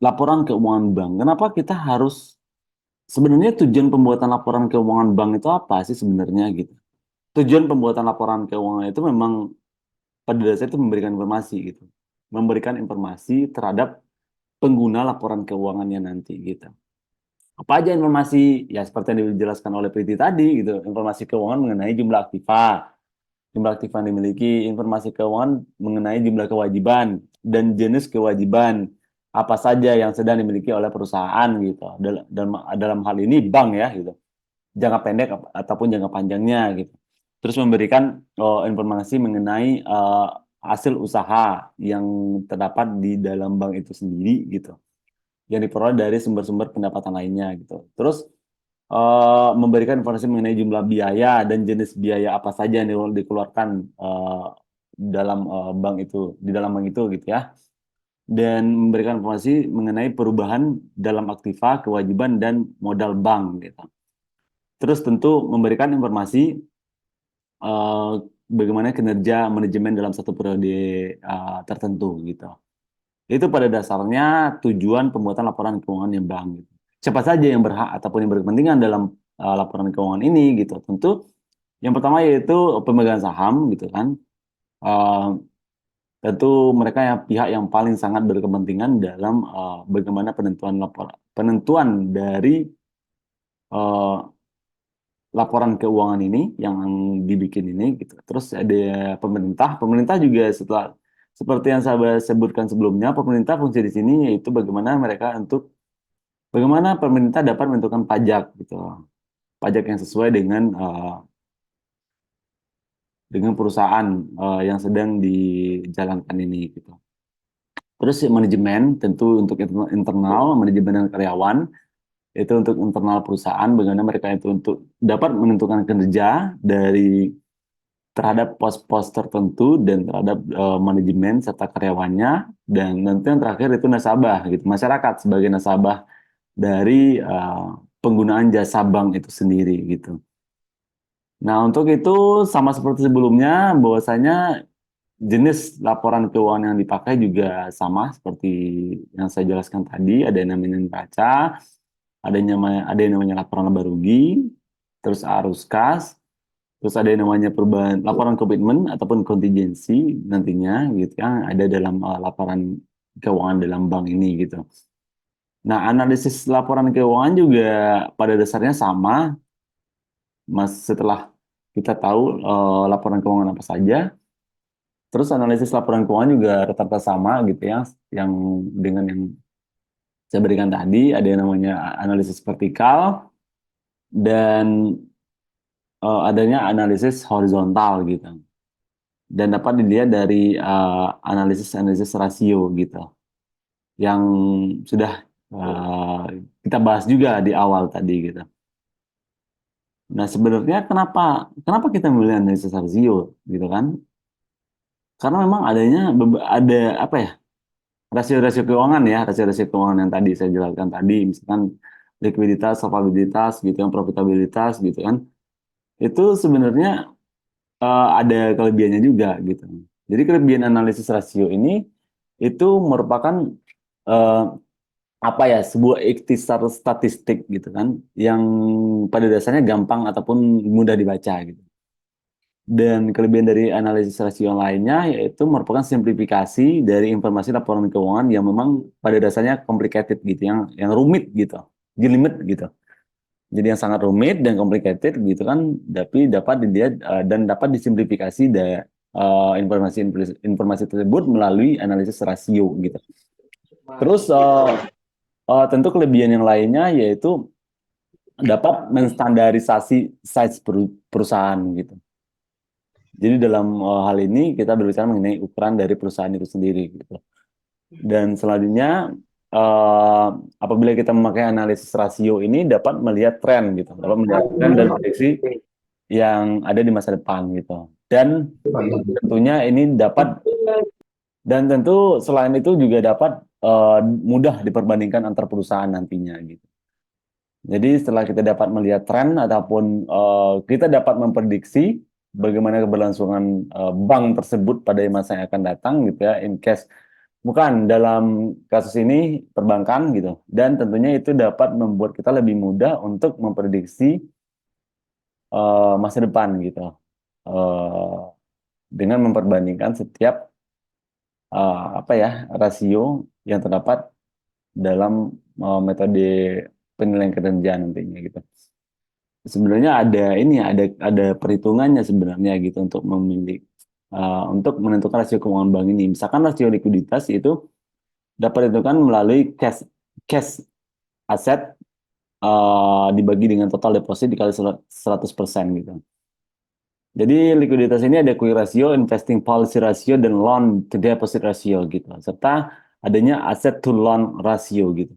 laporan keuangan bank. Kenapa kita harus sebenarnya tujuan pembuatan laporan keuangan bank itu apa sih sebenarnya gitu? Tujuan pembuatan laporan keuangan itu memang pada dasarnya itu memberikan informasi gitu. Memberikan informasi terhadap pengguna laporan keuangannya nanti gitu. Apa aja informasi? Ya seperti yang dijelaskan oleh Priti tadi gitu. Informasi keuangan mengenai jumlah aktiva yang dimiliki, informasi keuangan mengenai jumlah kewajiban dan jenis kewajiban apa saja yang sedang dimiliki oleh perusahaan gitu. Dalam hal ini bank ya gitu. Jangka pendek ataupun jangka panjangnya gitu. Terus memberikan informasi mengenai hasil usaha yang terdapat di dalam bank itu sendiri gitu. Yang diperoleh dari sumber-sumber pendapatan lainnya gitu. Terus memberikan informasi mengenai jumlah biaya dan jenis biaya apa saja yang dikeluarkan dalam bank itu, di dalam bank itu gitu ya. Dan memberikan informasi mengenai perubahan dalam aktiva, kewajiban, dan modal bank gitu. Terus tentu memberikan informasi eh, bagaimana kinerja manajemen dalam satu periode tertentu gitu. Itu pada dasarnya tujuan pembuatan laporan keuangan yang bank. Gitu. Siapa saja yang berhak ataupun yang berkepentingan dalam laporan keuangan ini gitu. Tentu yang pertama yaitu pemegang saham gitu kan. Eh, tentu mereka yang pihak yang paling sangat berkepentingan dalam bagaimana penentuan dari eh, laporan keuangan ini yang dibikin ini gitu. Terus ada pemerintah. Pemerintah juga setelah seperti yang saya sebutkan sebelumnya, pemerintah fungsi di sini yaitu bagaimana pemerintah dapat menentukan pajak gitu. Pajak yang sesuai dengan perusahaan yang sedang dijalankan ini gitu. Terus manajemen tentu untuk internal, manajemen dan karyawan itu untuk internal perusahaan bagaimana mereka itu untuk dapat menentukan kinerja dari terhadap pos-pos tertentu dan terhadap manajemen serta karyawannya dan nanti yang terakhir itu nasabah gitu masyarakat sebagai nasabah dari penggunaan jasa bank itu sendiri gitu. Nah untuk itu sama seperti sebelumnya bahwasanya jenis laporan keuangan yang dipakai juga sama seperti yang saya jelaskan tadi ada yang namanya neraca, ada yang namanya laporan laba rugi, terus arus kas. Terus ada yang namanya perubahan laporan komitmen ataupun kontingensi nantinya gitu ya ada dalam laporan keuangan dalam bank ini gitu. Nah, analisis laporan keuangan juga pada dasarnya sama, Mas, setelah kita tahu laporan keuangan apa saja, terus analisis laporan keuangan juga rata-rata sama gitu ya, yang dengan yang saya berikan tadi ada yang namanya analisis vertikal dan adanya analisis horizontal gitu. Dan dapat dilihat dari analisis-analisis rasio gitu yang sudah uh, kita bahas juga di awal tadi gitu. Nah sebenarnya kenapa kenapa kita memilih analisis rasio gitu kan? Karena memang ada apa ya rasio-rasio keuangan ya rasio-rasio keuangan yang tadi saya jelaskan tadi misalkan likuiditas, solvabilitas gitu yang profitabilitas gitu kan itu sebenarnya ada kelebihannya juga gitu. Jadi kelebihan analisis rasio ini itu merupakan eh, apa ya sebuah ikhtisar statistik gitu kan yang pada dasarnya gampang ataupun mudah dibaca gitu. Dan kelebihan dari analisis rasio lainnya yaitu merupakan simplifikasi dari informasi laporan keuangan yang memang pada dasarnya complicated gitu, yang rumit gitu, jelimet gitu. Jadi yang sangat rumit dan complicated gitu kan, tapi dapat dilihat dan dapat disimplifikasi informasi informasi tersebut melalui analisis rasio gitu. Terus tentu kelebihan yang lainnya yaitu dapat menstandarisasi size perusahaan gitu. Jadi dalam hal ini kita berbicara mengenai ukuran dari perusahaan itu sendiri gitu. Dan selanjutnya eh, apabila kita memakai analisis rasio ini dapat melihat tren gitu, dapat melihat tren dan prediksi yang ada di masa depan gitu. Dan tentunya ini dapat dan tentu selain itu juga dapat mudah diperbandingkan antar perusahaan nantinya gitu. Jadi setelah kita dapat melihat tren ataupun kita dapat memprediksi bagaimana keberlangsungan bank tersebut pada masa yang akan datang gitu ya, in case Bukan dalam kasus ini perbankan gitu. Dan tentunya itu dapat membuat kita lebih mudah untuk memprediksi masa depan gitu. Eh, dengan memperbandingkan setiap apa ya rasio yang terdapat dalam metode penilaian kinerja nantinya gitu. Sebenarnya ada ini ya, ada perhitungannya sebenarnya gitu untuk memilih untuk menentukan rasio keuangan bank ini. Misalkan rasio likuiditas itu dapat ditentukan melalui cash aset dibagi dengan total deposit dikali 100% gitu. Jadi likuiditas ini ada QI ratio, investing policy ratio, dan loan to deposit ratio gitu. Serta adanya asset to loan ratio gitu.